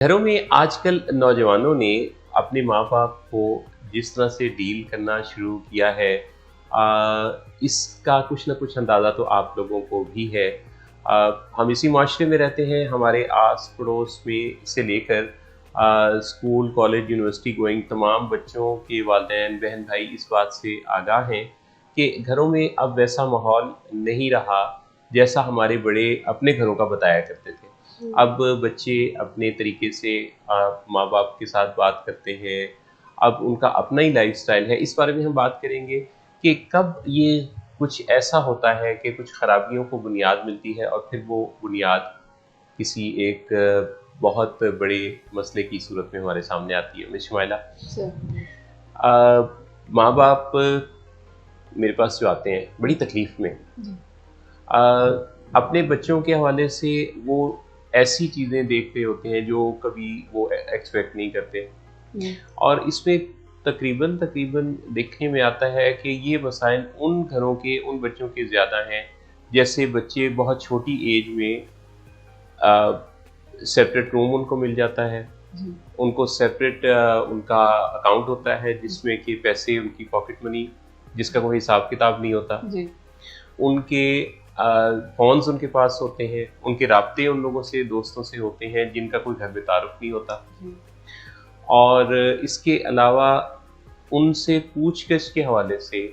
घरों में आजकल नौजवानों ने अपने माँ-बाप को जिस तरह से डील करना शुरू किया है इसका कुछ न कुछ अंदाज़ा तो आप लोगों को भी है। हम इसी माशरे में रहते हैं, हमारे आस-पड़ोस में से लेकर स्कूल, कॉलेज, यूनिवर्सिटी गोइंग तमाम बच्चों के वालिदैन, बहन-भाई इस बात से आगाह हैं कि घरों में अब वैसा माहौल नहीं रहा, जैसा हमारे बड़े अपने घरों का बताया करते थे। अब बच्चे अपने तरीके से माँ-बाप के साथ बात करते हैं, अब उनका अपना ही लाइफ़स्टाइल है। इस बारे में हम बात करेंगे कि कब ये कुछ ऐसा होता है कि कुछ खराबियों को बुनियाद मिलती है और फिर वो बुनियाद किसी एक बहुत बड़े मसले की सूरत में हमारे सामने आती है। मिस शुमाइला, माँ-बाप मेरे पास जो आते हैं बड़ी तकलीफ़ में अ, अपने बच्चों के हवाले से वो ऐसी चीज़ें देख रहे होते हैं जो कभी वो एक्सपेक्ट नहीं करते और इसमें तकरीबन तकरीबन देखने में आता है कि ये मसाइल उन घरों के उन बच्चों के ज़्यादा हैं जैसे बच्चे बहुत छोटी एज में सेपरेट रूम उनको मिल जाता है, उनको सेपरेट उनका अकाउंट होता है जिसमें कि पैसे उनकी पॉकेट मनी जिसका कोई हिसाब किताब नहीं होता जी। उनके फ़ोन्स उनके पास होते हैं, उनके राब्ते उन लोगों से दोस्तों से होते हैं जिनका कोई घर में तारुफ नहीं होता और इसके अलावा उनसे पूछ-गछ के हवाले से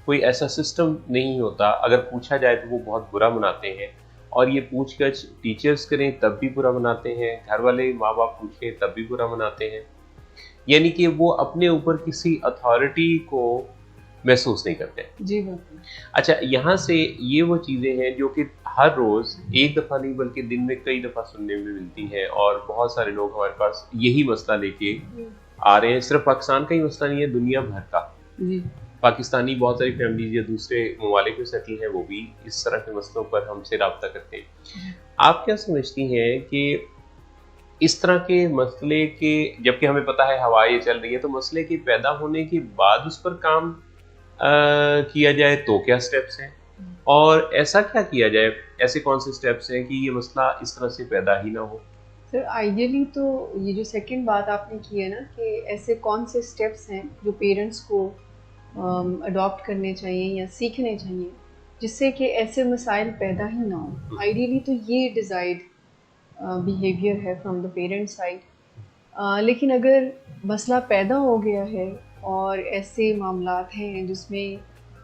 कोई ऐसा सिस्टम नहीं होता। अगर पूछा जाए तो वो बहुत बुरा मनाते हैं और ये पूछ-गछ टीचर्स करें तब भी बुरा मनाते हैं, घर वाले माँ-बाप पूछें तब भी बुरा मनाते हैं। यानी कि वो अपने ऊपर किसी अथॉरिटी को महसूस नहीं करते। जी बिल्कुल। अच्छा, यहाँ से ये वो चीज़ें हैं जो कि हर रोज़ एक दफ़ा नहीं बल्कि दिन में कई दफ़ा सुनने में मिलती हैं और बहुत सारे लोग हमारे पास यही मसला लेके आ रहे हैं। सिर्फ पाकिस्तान का ही मसला नहीं है, दुनिया भर का। जी। पाकिस्तानी बहुत सारी फैमिलीज़ या दूसरे ममालिक में सेटल हैं, वो भी इस तरह के मसलों पर हमसे राब्ता करते हैं। आप क्या समझती हैं कि इस तरह के मसले के जबकि हमें पता है हवा ये चल रही है, तो मसले के पैदा होने के बाद उस पर काम किया जाए तो क्या स्टेप्स हैं? और ऐसा क्या किया जाए, ऐसे कौन से स्टेप्स हैं कि ये मसला इस तरह से पैदा ही ना हो? सर आइडियली तो ये जो सेकंड बात आपने की है ना कि ऐसे कौन से स्टेप्स हैं जो पेरेंट्स को अडॉप्ट करने चाहिए या सीखने चाहिए जिससे कि ऐसे मसाइल पैदा ही ना हो। आइडियली तो ये डिज़ायर्ड बिहेवियर है फ्रॉम द पेरेंट साइड। लेकिन अगर मसला पैदा हो गया है और ऐसे मामलात हैं जिसमें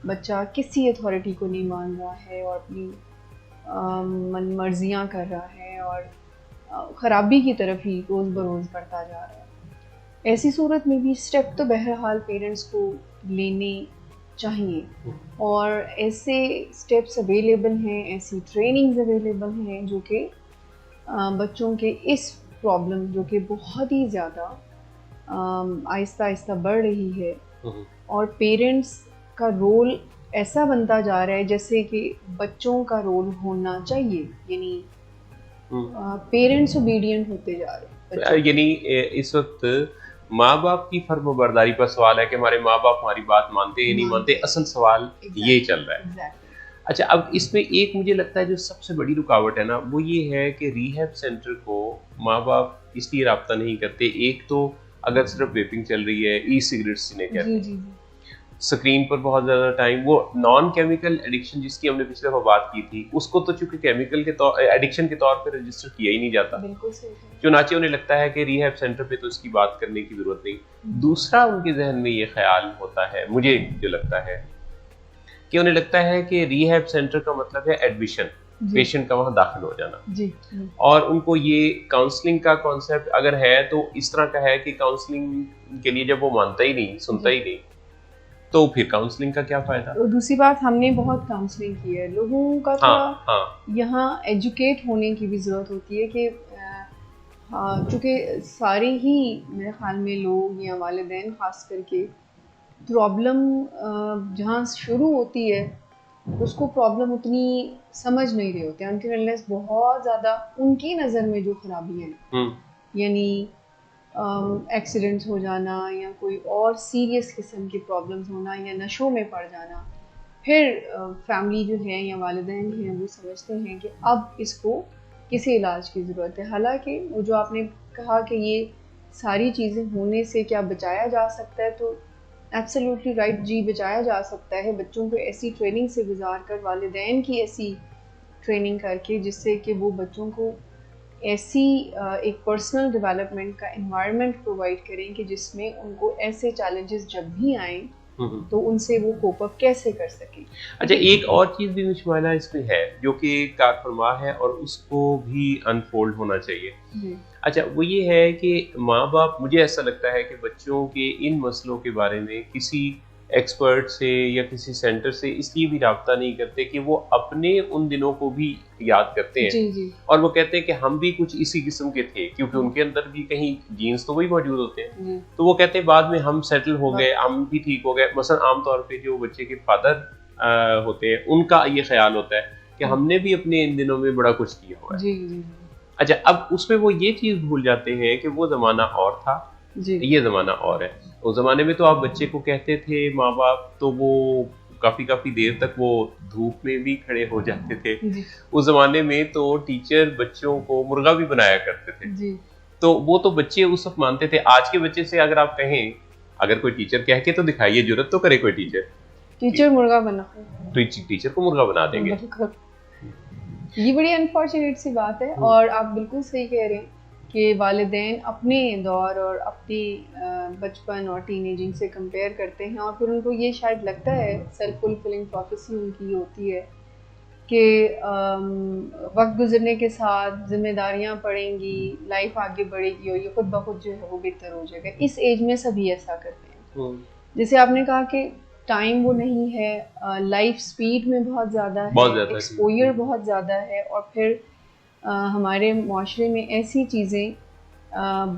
बच्चा किसी अथॉरिटी को नहीं मान रहा है और अपनी मन मर्जियाँ कर रहा है और ख़राबी की तरफ ही रोज़ बरोज़ बढ़ता जा रहा है, ऐसी सूरत में भी स्टेप तो बहरहाल पेरेंट्स को लेने चाहिए और ऐसे स्टेप्स अवेलेबल हैं, ऐसी ट्रेनिंग्स अवेलेबल हैं जो कि बच्चों के इस प्रॉब्लम जो कि बहुत ही ज़्यादा आहिस्ता आहिस्ता बढ़ रही है और पेरेंट्स का रोल ऐसा बनता जा रहा है जैसे कि बच्चों का रोल होना चाहिए, यानी पेरेंट्स ओबीडियंट होते जा रहे हैं। यानी इस वक्त माँ बाप की फर्माबरदारी पर सवाल है कि हमारे माँ बाप हमारी बात मानते या नहीं मानते, असल सवाल ये चल रहा है। अच्छा, अब इसमें एक मुझे लगता है जो सबसे बड़ी रुकावट है ना वो ये है कि रिहैब सेंटर को माँ बाप इसलिए राब्ता नहीं करते। एक तो अगर सिर्फ वेपिंग चल रही है, ई सिगरेट्स जिन्हें कहते हैं, स्क्रीन पर बहुत ज़्यादा टाइम, वो नॉन केमिकल एडिक्शन जिसकी हमने पिछले दफ़ा बात की थी उसको तो चूंकि केमिकल के तौर एडिक्शन के तौर पर रजिस्टर किया ही नहीं जाता, चुनाचे उन्हें लगता है कि रिहैब सेंटर पे तो इसकी बात करने की ज़रूरत नहीं। दूसरा उनके जहन में ये ख्याल होता है, मुझे जो लगता है कि उन्हें लगता है कि रिहैब सेंटर का मतलब है एडमिशन, पेशेंट का वहाँ दाखिल हो जाना जी। और उनको ये काउंसलिंग का कॉन्सेप्ट अगर है तो इस तरह का है कि काउंसलिंग के लिए जब वो मानता ही नहीं, सुनता ही नहीं, तो फिर काउंसलिंग का क्या फायदा। तो दूसरी बात, हमने बहुत काउंसलिंग की है, लोगों का यहाँ एजुकेट होने की भी ज़रूरत होती है कि चूँकि सारे ही मेरे ख्याल में लोग या वालिदैन ख़ास करके प्रॉब्लम जहाँ शुरू होती है उसको प्रॉब्लम उतनी समझ नहीं रहे होते अनटिल अनलेस बहुत ज़्यादा उनकी नज़र में जो खराबी है, यानी एक्सीडेंट्स हो जाना या कोई और सीरियस किस्म की प्रॉब्लम्स होना या नशों में पड़ जाना, फिर फैमिली जो है या वालिदैन हैं वो समझते हैं कि अब इसको किसी इलाज की ज़रूरत है। हालांकि वो जो आपने कहा कि ये सारी चीज़ें होने से क्या बचाया जा सकता है, तो एब्सोल्युटली राइट जी, बचाया जा सकता है बच्चों को ऐसी ट्रेनिंग से गुजार कर, वालिदैन की ऐसी ट्रेनिंग करके, जिससे कि वो बच्चों को ऐसी एक पर्सनल डेवलपमेंट का एनवायरनमेंट प्रोवाइड करें कि जिसमें उनको ऐसे चैलेंजेस जब भी आएँ तो उनसे वो कोप अप कैसे कर सकें। अच्छा, एक और चीज़ भी मुश्किल इसमें है जो कि कारफरमा है और उसको भी अनफोल्ड होना चाहिए। अच्छा, वो ये है कि माँ बाप, मुझे ऐसा लगता है कि बच्चों के इन मसलों के बारे में किसी एक्सपर्ट से या किसी सेंटर से इसलिए भी रब्ता नहीं करते कि वो अपने उन दिनों को भी याद करते हैं। जी। और वो कहते हैं कि हम भी कुछ इसी किस्म के थे, क्योंकि उनके अंदर भी कहीं जीन्स तो वही मौजूद होते हैं। तो वो कहते हैं बाद में हम सेटल हो गए, हम भी ठीक हो गए। मसलन आमतौर पे जो बच्चे के फादर होते हैं उनका ये ख्याल होता है कि हमने भी अपने इन दिनों में बड़ा कुछ किया हुआ है। जी। अच्छा, अब उसमें वो ये चीज़ भूल जाते हैं कि वो ज़माना और था, ये ज़माना और है। उस ज़माने में तो आप बच्चे को कहते थे माँ बाप, तो वो काफ़ी देर तक वो धूप में भी खड़े हो जाते थे। उस ज़माने में तो टीचर बच्चों को मुर्गा भी बनाया करते थे। तो वो तो बच्चे उस वक्त मानते थे। आज के बच्चे से अगर आप कहें, अगर कोई टीचर कह के तो दिखाइए, जुर्रत तो करे कोई टीचर मुर्गा बना, तो टीचर को मुर्गा बना देंगे। ये बड़ी अनफॉर्चुनेट सी बात है। और आप बिल्कुल सही कह रहे हैं कि वालिदैन अपने दौर और अपनी बचपन और टीनेजिंग से कंपेयर करते हैं, और फिर उनको ये शायद लगता है, सेल्फ फुलफिलिंग प्रोफेसी उनकी होती है कि वक्त गुजरने के साथ जिम्मेदारियां पड़ेंगी, लाइफ आगे बढ़ेगी और ये खुद ब खुद जो है वो बेहतर हो जाएगा। इस एज में सभी ऐसा करते हैं। जैसे आपने कहा कि टाइम वो नहीं है, लाइफ स्पीड में बहुत ज़्यादा है, एक्सपोजर बहुत ज़्यादा है, और फिर हमारे माशरे में ऐसी चीज़ें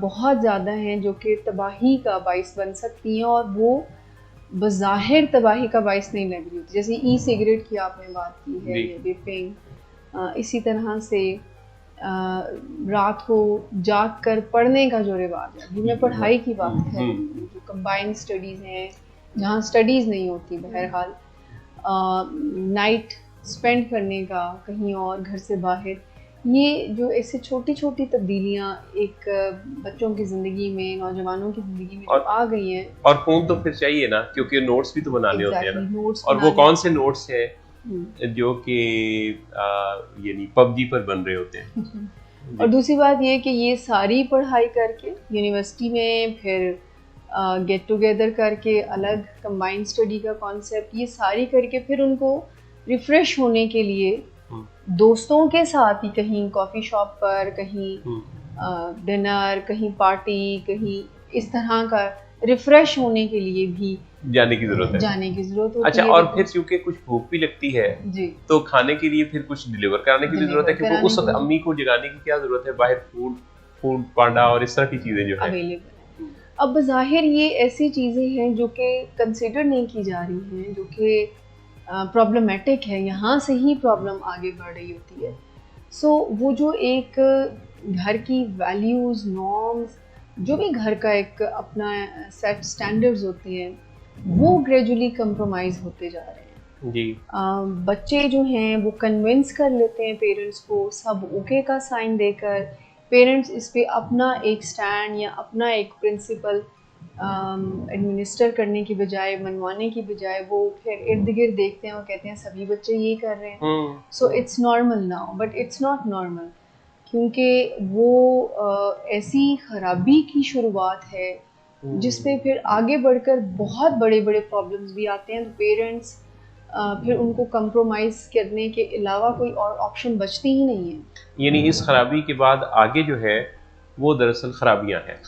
बहुत ज़्यादा हैं जो कि तबाही का बाइस बन सकती हैं, और वो बज़ाहिर तबाही का बाइस नहीं लग रही होती। जैसे ई सिगरेट की आपने बात की है, या वेपिंग, इसी तरह से रात को जाग कर पढ़ने का जो रिवाज है, अभी मैं पढ़ाई की बात कर रही हूँ, जो कंबाइंड स्टडीज़ हैं जहाँ स्टडीज़ नहीं होती, बहरहाल नाइट स्पेंड करने का कहीं और, घर से बाहर, ये जो ऐसे छोटी छोटी तब्दीलियाँ एक बच्चों की ज़िंदगी में, नौजवानों की ज़िंदगी में आ गई हैं। और फ़ोन तो फिर चाहिए ना, क्योंकि नोट्स भी तो बनाने होते हैं ना। और वो कौन से नोट्स हैं जो कि यानी पबजी पर बन रहे होते हैं। और दूसरी बात ये कि ये सारी पढ़ाई करके यूनिवर्सिटी में फिर गेट टुगेदर करके अलग कंबाइंड स्टडी का कॉन्सेप्ट, ये सारी करके फिर उनको रिफ़्रेश होने के लिए दोस्तों के साथ ही कहीं कॉफ़ी शॉप पर, कहीं डिनर, कहीं पार्टी, कहीं इस तरह का रिफ़्रेश होने के लिए भी जाने की ज़रूरत होती है। अच्छा, और फिर क्योंकि कुछ भूख भी लगती है जी, तो खाने के लिए फिर कुछ डिलीवर कराने की भी ज़रूरत है, क्योंकि उस वक्त अम्मी को जगाने की क्या ज़रूरत है, बाहर फूड पांडा और इस तरह की चीज़ें जो है अवेलेबल। अब ज़ाहिर ये ऐसी चीज़ें हैं जो कि कंसिडर नहीं की जा रही हैं, जो कि प्रॉब्लमेटिक है, यहाँ से ही प्रॉब्लम आगे बढ़ रही होती है। सो वो जो एक घर की वैल्यूज़, नॉर्म्स, जो भी घर का एक अपना सेट स्टैंडर्ड्स होते हैं, वो ग्रेजुअली कंप्रोमाइज़ होते जा रहे हैं जी। बच्चे जो हैं वो कन्विंस कर लेते हैं पेरेंट्स को, सब ओके का साइन देकर। पेरेंट्स इस पे अपना एक स्टैंड या अपना एक प्रिंसिपल एडमिनिस्टर करने की बजाय, मनवाने की बजाय, वो फिर इर्द गिर्द देखते हैं और कहते हैं सभी बच्चे ये कर रहे हैं, so it's normal now. But it's not normal, क्योंकि वो ऐसी खराबी की शुरुआत है जिस पे फिर आगे बढ़कर बहुत बड़े बड़े प्रॉब्लम्स भी आते हैं। तो पेरेंट्स फिर उनको कंप्रोमाइज़ करने के अलावा कोई और ऑप्शन बचती ही नहीं है। यानी इस खराबी के बाद आगे जो है वो दरअसल खराबियां हैं।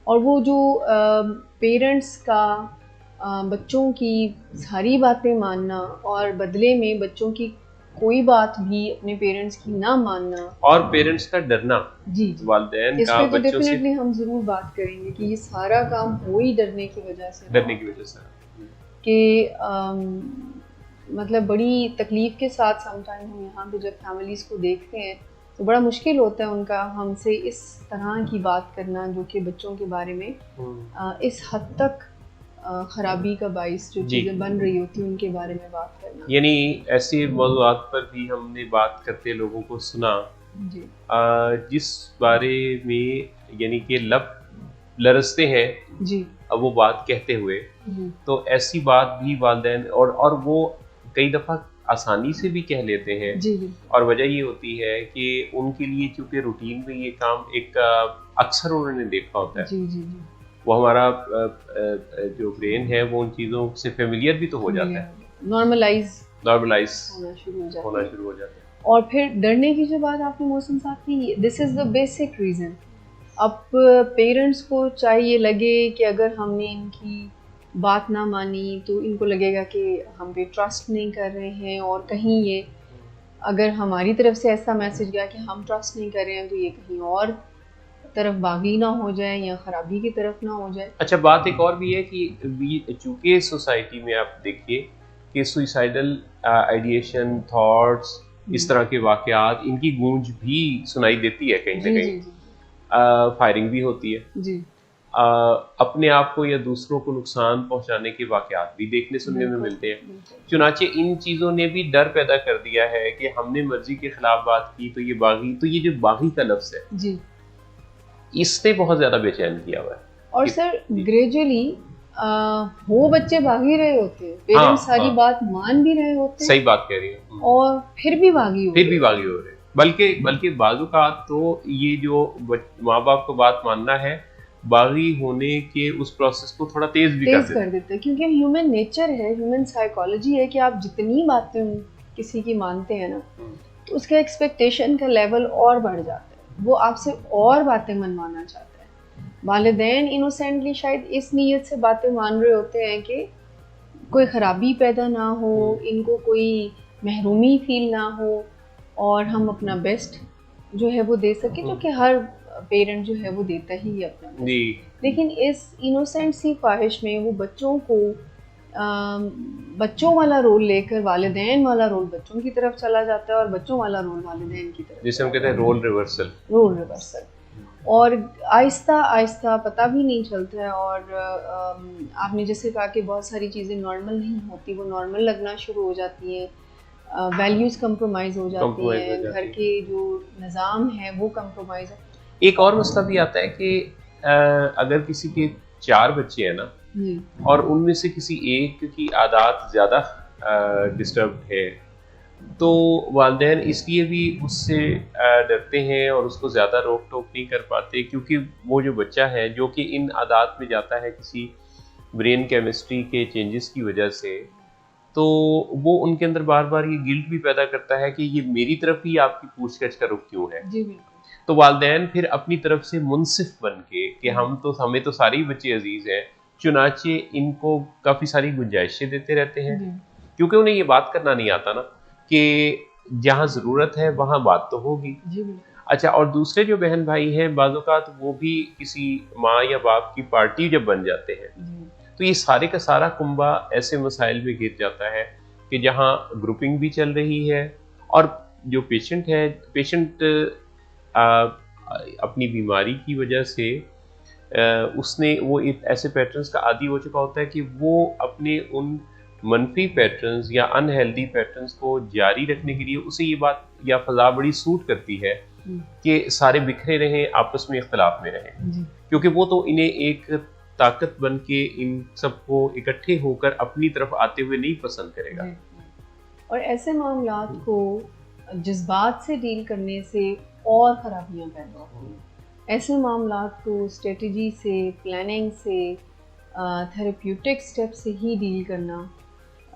और वो जो पेरेंट्स का बच्चों की सारी बातें मानना और बदले में बच्चों की कोई बात भी अपने पेरेंट्स की ना मानना, और पेरेंट्स का डरना, जी वालिदैन का बच्चों से, डेफिनेटली हम जरूर बात करेंगे कि ये सारा काम हो ही डरने की वजह से कि मतलब बड़ी तकलीफ़ के साथ समटाइम हम यहाँ पे जब फैमिलीज़ को देखते हैं तो बड़ा मुश्किल होता है उनका हमसे इस तरह की बात करना, जो कि बच्चों के बारे में इस हद तक खराबी का बाइस जो चीज़ें बन रही होती हैं उनके बारे में बात करना। यानी ऐसे मौज़ूआत पर भी हमने बात करते लोगों को सुना जी। जिस बारे में यानी कि लब लरसते हैं जी। अब वो बात कहते हुए, तो ऐसी बात भी वालिदैन और वो कई दफ़ा आसानी से भी कह लेते हैं। जी। और वजह ये होती है कि उनके लिए चूँकि रूटीन में ये काम एक अक्सर उन्होंने देखा होता है। जी। जी। वो हमारा जो ब्रेन है वो उन चीज़ों से फेमिलियर भी तो हो जाता है, नॉर्मलाइज होना शुरू हो जाता है। और फिर डरने की जो बात आपने मौसम साहब की, this is the basic reason. अब पेरेंट्स को चाहिए लगे कि अगर हमने इनकी बात ना मानी तो इनको लगेगा कि हम पे ट्रस्ट नहीं कर रहे हैं, और कहीं ये अगर हमारी तरफ से ऐसा मैसेज गया कि हम ट्रस्ट नहीं कर रहे हैं तो ये कहीं और तरफ बागी ना हो जाए या ख़राबी की तरफ ना हो जाए। अच्छा, बात एक और भी है कि चूँकि सोसाइटी में आप देखिए कि सुइसाइडल आइडिएशन, थॉट्स, इस तरह के वाक़यात, इनकी गूंज भी सुनाई देती है कहीं ना कहीं। फायरिंग भी होती है जी। अपने आप को या दूसरों को नुकसान पहुंचाने के वाक़यात भी देखने सुनने में मिलते हैं। चुनाचे इन चीज़ों ने भी डर पैदा कर दिया है कि हमने मर्जी के खिलाफ बात की तो ये जो बागी का लफ्ज़ है जी, इसने बहुत ज़्यादा बेचैन किया हुआ है। और सर ग्रेजुअली वो बच्चे भाग ही रहे होते हैं, पेरेंट्स सारी बात मान भी रहे होते हैं। सही बात कह रही है। और फिर भी भागी हो रहे बल्कि बाजू का तो ये जो माँ बाप को बात मानना है, बागी होने के उस प्रोसेस को थोड़ा तेज कर देते हैं, क्योंकि ह्यूमन नेचर है, ह्यूमन साइकोलॉजी है कि आप जितनी बातें किसी की मानते हैं ना तो उसका एक्सपेक्टेशन का लेवल और बढ़ जाता है, वो आपसे और बातें मनवाना चाहता है। वालिदैन इनोसेंटली शायद इस नीयत से बातें मान रहे होते हैं कि कोई ख़राबी पैदा ना हो, इनको कोई महरूमी फील ना हो और हम अपना बेस्ट जो है वो दे सके, जो कि हर पेरेंट जो है वो देता ही है अपना। लेकिन इस इनोसेंट सी ख्वाहिश में वो बच्चों को बच्चों वाला रोल लेकर वालिदैन वाला रोल बच्चों की तरफ चला जाता है और बच्चों वाला रोल वालिदैन की तरफ, जिसे हम कहते हैं रोल रिवर्सल। और आहिस्ता आहिस्ता पता भी नहीं चलता है। और आपने जैसे कहा कि बहुत सारी चीज़ें नॉर्मल नहीं होती, वो नॉर्मल लगना शुरू हो जाती हैं, वैल्यूज़ कंप्रोमाइज़ हो जाती हैं, घर के जो निज़ाम है वो कंप्रोमाइज़ है। एक और मसला भी आता है कि अगर किसी के 4 बच्चे हैं ना और उनमें से किसी एक की आदत ज़्यादा डिस्टर्ब है तो वालिदैन इसलिए भी उससे डरते हैं और उसको ज़्यादा रोक टोक नहीं कर पाते, क्योंकि वो जो बच्चा है जो कि इन आदत में जाता है किसी ब्रेन केमिस्ट्री के चेंजेस की वजह से, तो वो उनके अंदर बार बार ये गिल्ट भी पैदा करता है कि ये मेरी तरफ ही आपकी पूछताछ का रुख क्यों है। तो वालिदैन फिर अपनी तरफ से मुनसिफ बन के कि हमें तो सारे ही बच्चे अजीज हैं, चुनाचे इनको काफ़ी सारी गुंजाइशें देते रहते हैं, क्योंकि उन्हें ये बात करना नहीं आता ना कि जहाँ ज़रूरत है वहाँ बात तो होगी। अच्छा, और दूसरे जो बहन भाई हैं बाज़ औक़ात वो भी किसी माँ या बाप की पार्टी जब बन जाते हैं तो ये सारे का सारा कुंबा ऐसे मसाइल में घिर जाता है कि जहाँ ग्रुपिंग भी चल रही है और जो पेशेंट अपनी बीमारी की वजह से उसने वो ऐसे पैटर्न्स का आदी हो चुका होता है कि वो अपने उन मनफी पैटर्न्स या अनहेल्दी पैटर्न्स को जारी रखने के लिए उसे ये बात या फजा बड़ी सूट करती है कि सारे बिखरे रहें, आपस में इख्तलाफ में रहें, क्योंकि वो तो इन्हें एक ताकत बन के इन सबको इकट्ठे होकर अपनी तरफ आते हुए नहीं पसंद करेगा। और ऐसे मामलात को जज्बात से डील करने से और ख़राबियाँ पैदा होती हैं। ऐसे मामलात को स्ट्रेटजी से, प्लानिंग से, थेरेप्यूटिक स्टेप से ही डील करना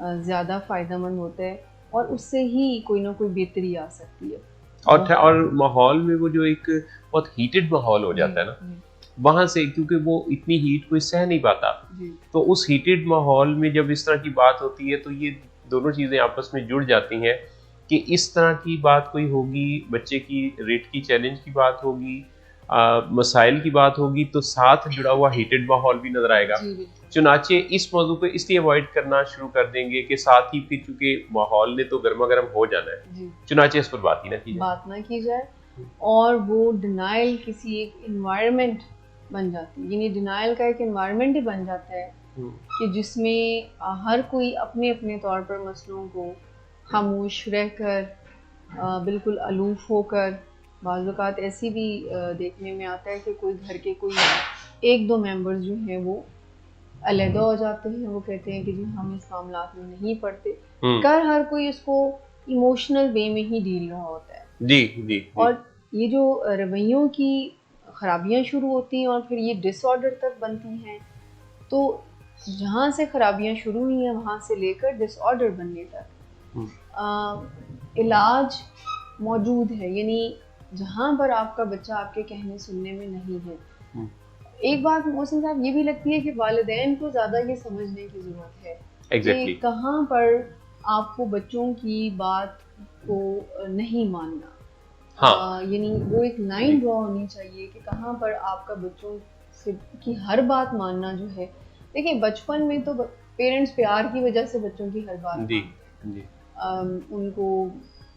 ज़्यादा फ़ायदेमंद होता है और उससे ही कोई ना कोई बेहतरी आ सकती है। और माहौल में वो जो एक बहुत हीटेड माहौल हो जाता है ना, वहाँ से क्योंकि वो इतनी हीट कोई सह नहीं पाता, तो उस हीटेड माहौल में जब इस तरह की बात होती है तो ये दोनों चीज़ें आपस में जुड़ जाती हैं कि इस तरह की बात कोई होगी, बच्चे की रेट की चैलेंज की बात होगी, मसाइल की बात होगी, तो साथ जुड़ा हुआ हीटेड माहौल भी नजर आएगा। चुनाचे इस मौजू को इसलिए अवॉइड करना शुरू कर देंगे कि साथ ही फिर चूंकि माहौल ने तो गर्मा गर्म हो जाना है, चुनाचे इस पर बात ना की जाए और वो डिनाइल किसी एक इन्वायरमेंट बन जाती है, यानी डिनाइल का एक इन्वायरमेंट ही बन जाता है कि जिसमें हर कोई अपने अपने तौर पर मसलों को खामोश रहकर बिल्कुल अलूफ होकर, बाज़ औक़ात ऐसी भी देखने में आता है कि कोई घर के कोई एक दो मेंबर्स जो हैं वो अलहदा हो जाते हैं, वो कहते हैं कि जी हम इस मामलात में नहीं पड़ते, कर हर कोई इसको इमोशनल वे में ही डील रहा होता है। जी। और ये जो रवैयों की खराबियाँ शुरू होती हैं और फिर ये डिसऑर्डर तक बनती हैं, तो जहाँ से खराबियाँ शुरू हुई हैं वहाँ से लेकर डिसऑर्डर बनने तक इलाज मौजूद है। यानी जहाँ पर आपका बच्चा आपके कहने सुनने में नहीं है, एक बात मोहसिन साहब ये भी लगती है कि वालिदैन को ज़्यादा ये समझने की ज़रूरत है कि कहाँ पर आपको बच्चों की बात को नहीं मानना। यानी वो एक लाइन ड्रॉ होनी चाहिए कि कहाँ पर आपका बच्चों से की हर बात मानना जो है। देखिए बचपन में तो पेरेंट्स प्यार की वजह से बच्चों की हर बात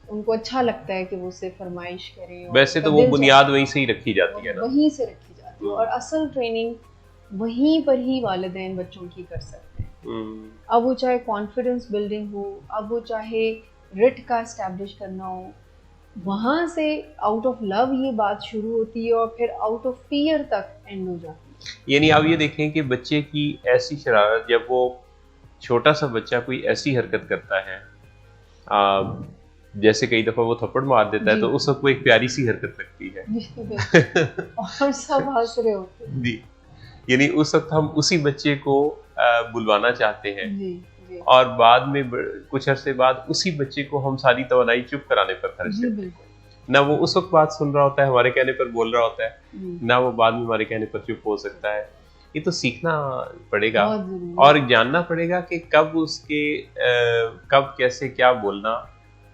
उनको अच्छा लगता है कि वो उससे फरमाइश करें। वैसे तो वो बुनियाद वहीं से ही रखी जाती है ना, वहीं से रखी जाती है और असल ट्रेनिंग वहीं पर ही वालिदैन बच्चों की कर सकते हैं। अब वो चाहे कॉन्फिडेंस बिल्डिंग हो, अब वो चाहे रिट का एस्टैब्लिश करना हो, वहाँ से आउट ऑफ लव ये बात शुरू होती है और फिर आउट ऑफ फियर तक एंड हो जाती है। यानी आप ये देखें कि बच्चे की ऐसी शरारत, जब वो छोटा सा बच्चा कोई ऐसी हरकत करता है, जैसे कई दफ़ा वो थप्पड़ मार देता है, तो उस वक्त वो एक प्यारी सी हरकत लगती है और सब हंस रहे होते हैं जी। यानी उस वक्त हम उसी बच्चे को बुलवाना चाहते हैं जी। और बाद में कुछ अरसे बाद उसी बच्चे को हम सारी तवानाई चुप कराने पर खर्च करते हैं। ना वो उस वक्त बात सुन रहा होता है, हमारे कहने पर बोल रहा होता है, ना वो बाद में हमारे कहने पर चुप हो सकता है। ये तो सीखना पड़ेगा और जानना पड़ेगा कि कब उसके कब कैसे क्या बोलना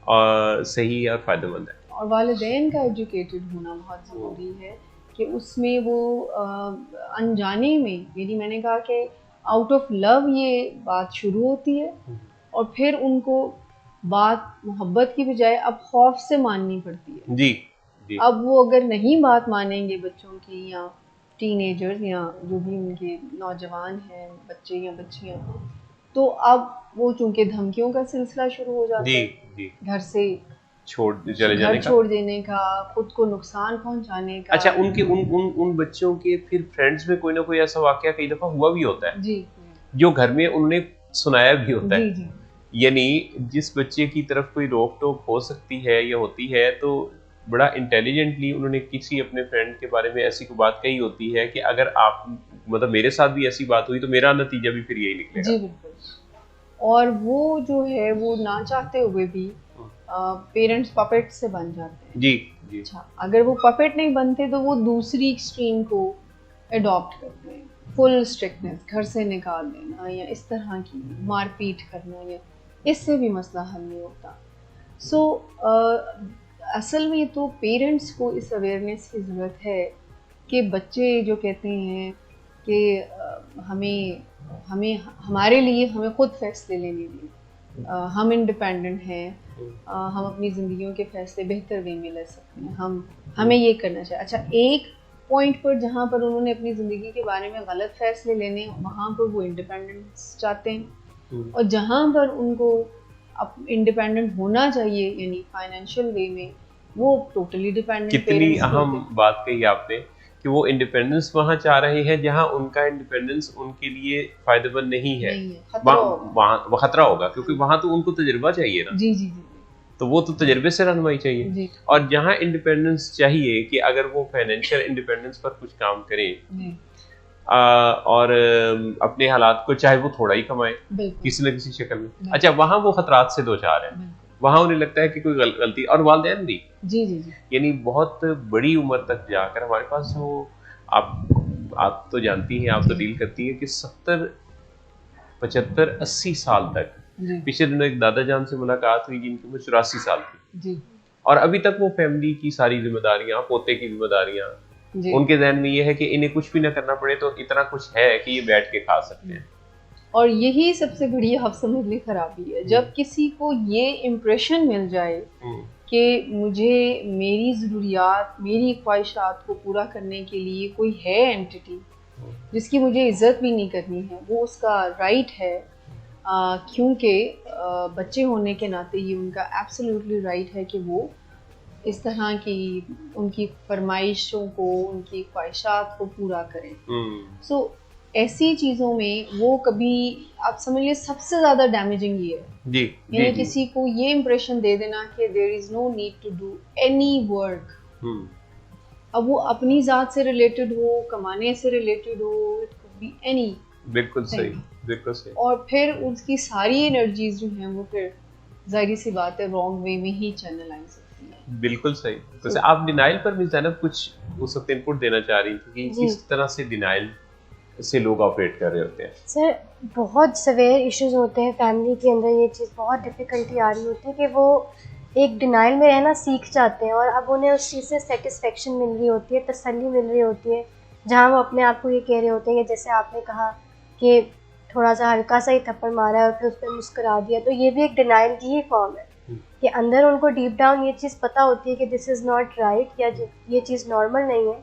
और सही और फायदेमंद है। और वालिदैन का एजुकेटेड होना बहुत ज़रूरी है कि उसमें वो अनजाने में, यानी मैंने कहा कि आउट ऑफ लव ये बात शुरू होती है और फिर उनको बात मोहब्बत की बजाय अब खौफ से माननी पड़ती है जी। अब वो अगर नहीं बात मानेंगे बच्चों की या टीनेजर्स या जो भी उनके नौजवान हैं, बच्चे या बच्चियाँ, तो अब वो चूंकि धमकियों का सिलसिला शुरू हो जाता है, घर से छोड़ देने का, खुद को नुकसान पहुंचाने का। अच्छा, उनके उन बच्चों के फिर फ्रेंड्स में कोई ना कोई ऐसा वाकया कई दफा हुआ भी होता है जी, जो घर में उन्होंने सुनाया भी होता है जी। यानी जिस बच्चे की तरफ कोई रोक टोक हो सकती है या होती है, तो बड़ा इंटेलिजेंटली उन्होंने किसी अपने फ्रेंड के बारे में ऐसी कोई बात कही होती है कि अगर आप मतलब मेरे साथ भी ऐसी बात हुई तो मेरा नतीजा भी फिर यही निकलेगा। जी बिल्कुल। और वो जो है वो ना चाहते हुए भी पेरेंट्स पपेट से बन जाते हैं। जी। अच्छा, अगर वो पपेट नहीं बनते तो वो दूसरी एक्सट्रीम को अडॉप्ट करते हैं, फुल स्ट्रिक्टनेस, घर से निकाल देना या इस तरह की मारपीट करना, या इससे भी मसला हल नहीं होता। सो असल में तो पेरेंट्स को इस अवेयरनेस की ज़रूरत है कि बच्चे जो कहते हैं कि हमें हमारे लिए हमें खुद फैसले लेने दें, हम इंडिपेंडेंट हैं, हम अपनी ज़िंदगियों के फैसले बेहतर वे में ले सकते हैं, हमें ये करना चाहिए। अच्छा, एक पॉइंट पर जहाँ पर उन्होंने अपनी ज़िंदगी के बारे में गलत फैसले लेने, वहाँ पर वो इंडिपेंडेंस चाहते हैं, और जहाँ पर उनको अब इंडिपेंडेंट होना चाहिए यानी फाइनेंशियल वे में, वो टोटली डिपेंडेंट। कितनी अहम बात कही आपने कि वो इंडिपेंडेंस वहाँ चाह रहे हैं जहाँ उनका इंडिपेंडेंस उनके लिए फायदेमंद नहीं है, वहाँ खतरा होगा, क्योंकि वहाँ तो उनको तजुर्बा चाहिए ना। जी। तो वो तो तजर्बे से रहनुमाई चाहिए। और जहाँ इंडिपेंडेंस चाहिए कि अगर वो फाइनेंशियल इंडिपेंडेंस पर कुछ काम करें और अपने हालात को चाहे वो थोड़ा ही कमाए किसी न किसी शक्ल में, अच्छा वहाँ वो खतरात से दो चार हैं, वहाँ उन्हें लगता है कि कोई गलती, और वालिदैन भी जी यानी बहुत बड़ी उम्र तक जाकर हमारे पास जो आप तो जानती हैं, आप तो डील करती हैं कि 70, 75, 80 साल तक, पिछले दिनों एक दादा जान से मुलाकात हुई जिनकी उम्र 84 साल थी और अभी तक वो फैमिली की सारी जिम्मेदारियां, पोते की जिम्मेदारियां, उनके ज़हन में ये है कि इन्हें कुछ भी ना करना पड़े तो इतना कुछ है कि ये बैठ के खा सकते हैं। और यही सबसे बड़ी आप समझ ली खराबी है, जब किसी को ये इम्प्रेशन मिल जाए कि मुझे मेरी ज़रूरियात, मेरी ख्वाहिशात को पूरा करने के लिए कोई है एंटिटी जिसकी मुझे इज्जत भी नहीं करनी है, वो उसका राइट है, क्योंकि बच्चे होने के नाते ये उनका एब्सोल्युटली राइट है कि वो इस तरह की उनकी फरमाइशों को, उनकी ख्वाहिशात को पूरा करें। सो ऐसी चीज़ों में वो कभी, आप समझ लीजिए सबसे ज़्यादा डैमेजिंग ये है जी, यानी किसी को ये इम्प्रेशन दे देना कि there is no need to do any work. अब वो अपनी ज़ात से रिलेटेड हो, कमाने से रिलेटेड हो, इट कुड बी एनी। बिल्कुल सही, बिल्कुल सही। और फिर उसकी सारी एनर्जीज जो हैं वो फिर जाहिर सी बात है रॉन्ग वे में ही चैनलाइज होती है। बिल्कुल सही। तो आप डिनाइल पर मिस ज़ैनब कुछ उस वक्त इनपुट देना चाह रही थी कि किस तरह से डिनाइल से लोग ऑपरेट कर रहे होते हैं? सर बहुत सवेयर इश्यूज होते हैं फैमिली के अंदर, ये चीज़ बहुत डिफ़िकल्टी आ रही होती है कि वो एक डिनाइल में रहना सीख जाते हैं और अब उन्हें उस चीज़ से सेटिस्फेक्शन मिल रही होती है, तसल्ली मिल रही होती है, जहाँ वो अपने आप को ये कह रहे होते हैं कि जैसे आपने कहा कि थोड़ा सा हल्का सा ही थप्पड़ मारा है और फिर उस पर मुस्कुरा दिया, तो ये भी एक डिनाइल की ही फॉर्म है कि अंदर उनको डीप डाउन ये चीज़ पता होती है कि दिस इज़ नॉट राइट या ये चीज़ नॉर्मल नहीं है,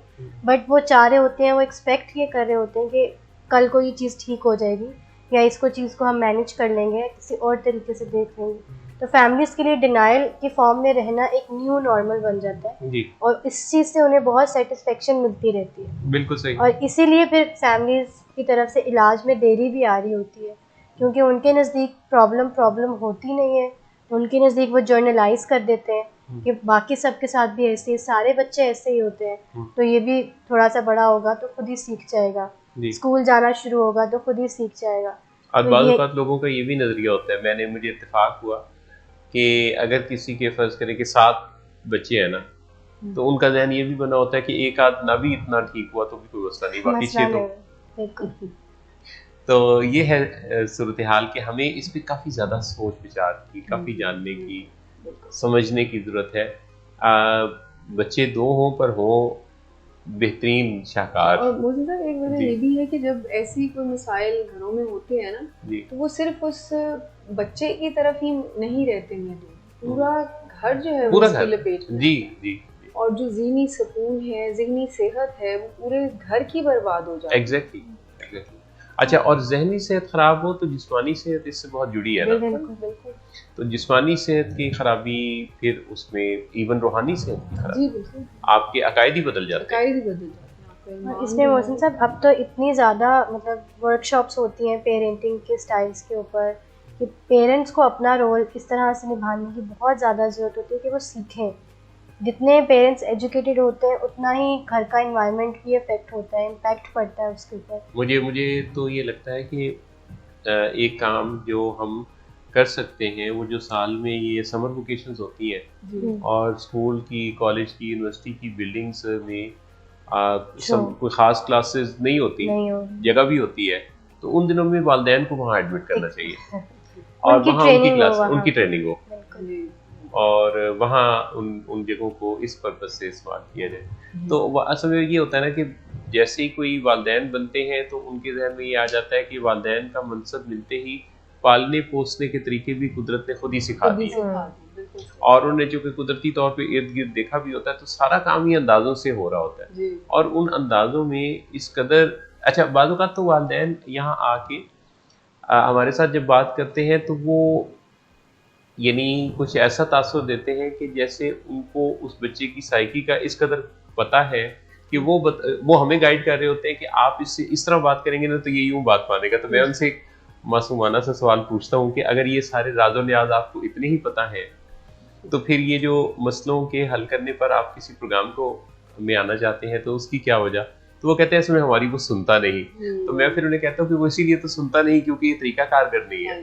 बट वो चाह रहे होते हैं, वो एक्सपेक्ट ये कर रहे होते हैं कि कल को ये चीज़ ठीक हो जाएगी या इसको चीज़ को हम मैनेज कर लेंगे, किसी और तरीके से देख लेंगे। तो फैमिलीज़ के लिए डिनाइल की फॉर्म में रहना एक न्यू नॉर्मल बन जाता है जी। और इस चीज़ से उन्हें बहुत सेटिस्फेक्शन मिलती रहती है। बिल्कुल सही। और इसीलिए फिर फैमिलीज़ की तरफ से इलाज में देरी भी आ रही होती है, क्योंकि उनके नज़दीक प्रॉब्लम होती नहीं है, उनके नज़दीक वो जर्नलाइज कर देते हैं कि बाकी सबके साथ भी ऐसे ही, सारे बच्चे ऐसे ही होते हैं, तो ये भी थोड़ा सा बड़ा होगा तो खुद ही सीख जाएगा, स्कूल जाना शुरू होगा तो खुद ही सीख जाएगा। और बाद लोगों का ये भी नज़रिया होता है, मुझे इत्तेफाक हुआ कि अगर किसी के फर्ज करें कि 7 बच्चे हैं ना, तो उनका ज़हन ये भी बना होता है कि एक आध ना भी इतना ठीक हुआ तो भी कोई मसला नहीं, बाकी 6 तो ये है सूरत हाल कि हमें इस पे काफ़ी ज़्यादा सोच विचार की, काफ़ी जानने की, समझने की ज़रूरत है। बच्चे 2 हों पर हों बेहतरीन शाहकार। और मुझे ना एक वजह ये भी है कि जब ऐसी कोई मसाइल घरों में होते हैं ना, तो वो सिर्फ उस बच्चे की तरफ ही नहीं रहते हैं, पूरा घर जो है पूरा उसकी लपेट में। जी जी। और जो ज़हनी सुकून है, ज़हनी सेहत है, वो पूरे घर की बर्बाद हो जाती है। एग्जैक्टली। अच्छा, और ज़हनी सेहत ख़राब हो तो जिस्मानी सेहत इससे बहुत जुड़ी है ना। बिल्कुल। तो जिस्मानी सेहत की खराबी, फिर उसमें इवन रूहानी सेहत की खराबी, आपके अकायद ही बदल जाते हैं। इसमें मोहसिन साहब अब तो इतनी ज़्यादा मतलब वर्कशॉप्स होती हैं पेरेंटिंग के स्टाइल्स के ऊपर कि पेरेंट्स को अपना रोल इस तरह से निभाने की बहुत ज़्यादा ज़रूरत होती है कि वो सीखें। जितने पेरेंट्स एजुकेटेड होते हैं उतना ही घर का एनवायरनमेंट भी इफेक्ट होता है, इम्पैक्ट पड़ता है उसके ऊपर। मुझे तो ये लगता है कि एक काम जो हम कर सकते हैं, वो जो साल में ये समर वेकेशंस होती हैं और स्कूल की, कॉलेज की, यूनिवर्सिटी की बिल्डिंग्स में कोई ख़ास क्लासेस नहीं होती, जगह भी होती है, तो उन दिनों में वालिदैन को वहाँ एडमिट करना चाहिए और वहाँ उनकी ट्रेनिंग हो और वहाँ उन जगहों को इस पर्पज से इस्तेमाल किया जाए। तो असल में ये होता है ना कि जैसे ही कोई वालिदैन बनते हैं तो उनके जहन में ये आ जाता है कि वालिदैन का मनसब मिलते ही पालने पोसने के तरीके भी कुदरत ने खुद ही सिखा दिए, और उन्हें जो कि कुदरती तौर पे इर्द गिर्द देखा भी होता है, तो सारा काम ही अंदाज़ों से हो रहा होता है और उन अंदाज़ों में इस कदर। अच्छा, बाज़ औक़ात तो वालिदैन यहाँ आके हमारे साथ जब बात करते हैं तो वो यानी कुछ ऐसा तासुर देते हैं कि जैसे उनको उस बच्चे की साइकी का इस कदर पता है कि वो हमें गाइड कर रहे होते हैं कि आप इससे इस तरह बात करेंगे ना तो ये यूँ बात मानेगा। तो मैं उनसे एक मासूमाना सा सवाल पूछता हूँ कि अगर ये सारे राज़ो न्याज़ आपको इतने ही पता है तो फिर ये जो मसलों के हल करने पर आप किसी प्रोग्राम को में आना चाहते हैं तो उसकी क्या वजह? तो वो कहते हैं इसमें हमारी वो सुनता नहीं। तो मैं फिर उन्हें कहता हूँ कि वो इसीलिए तो सुनता नहीं क्योंकि ये तरीका कारगर नहीं है।